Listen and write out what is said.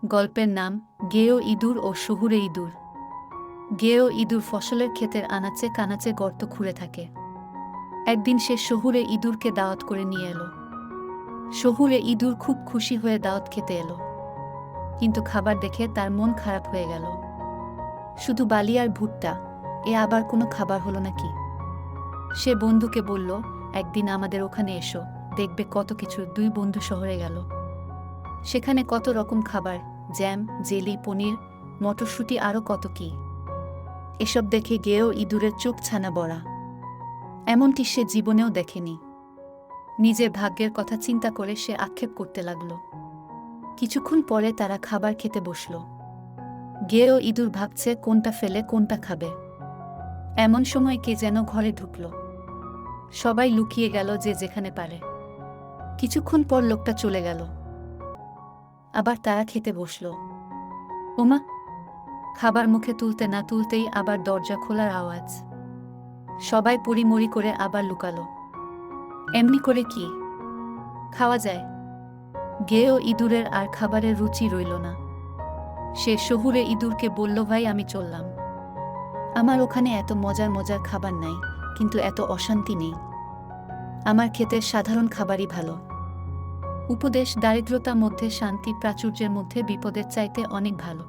গল্পের নাম গেঁয়ো ইঁদুর ও শহুরে ইঁদুর। গেঁয়ো ইঁদুর ফসলের ক্ষেতের আনাচে কানাচে গর্ত খুঁড়ে থাকে। একদিন সে শহুরে ইঁদুরকে দাওয়াত করে নিয়ে এলো। শহুরে ইঁদুর খুব খুশি হয়ে দাওয়াত খেতে এলো, কিন্তু খাবার দেখে তার মন খারাপ হয়ে গেল। শুধু বালি আর ভুট্টা, এ আবার কোনো খাবার হলো নাকি? সে বন্ধুকে বলল, একদিন আমাদের ওখানে এসো, দেখবে কত কিছু। দুই বন্ধু শহরে গেল। সেখানে কত রকম খাবার, জ্যাম, জেলি, পনির, মটরশুঁটি, আরও কত কি। এসব দেখে গেঁয়ো ইঁদুরের চোখ ছানা বড়া। এমনটি সে জীবনেও দেখেনি। নিজের ভাগ্যের কথা চিন্তা করে সে আক্ষেপ করতে লাগল। কিছুক্ষণ পরে তারা খাবার খেতে বসল। গেঁয়ো ইঁদুর ভাবছে কোনটা ফেলে কোনটা খাবে। এমন সময় কে যেন ঘরে ঢুকল। সবাই লুকিয়ে গেল যে যেখানে পারে। কিছুক্ষণ পর লোকটা চলে গেল। আবার তারা খেতে বসল। ওমা! খাবার মুখে তুলতে না তুলতেই আবার দরজা খোলার আওয়াজ। সবাই পড়িমড়ি করে আবার লুকালো। এমনি করে কি খাওয়া যায়? গেঁয়ো ইঁদুরের আর খাবারের রুচি রইল না। সে শহুরে ইঁদুরকে বলল, ভাই আমি চললাম। আমার ওখানে এত মজার মজার খাবার নাই, কিন্তু এত অশান্তি নেই। আমার ক্ষেতের সাধারণ খাবারই ভালো। উপদেশ: দারিদ্রতা মধ্যে শান্তি প্রাচুর্যের মধ্যে বিপদের চাইতে অনেক ভালো।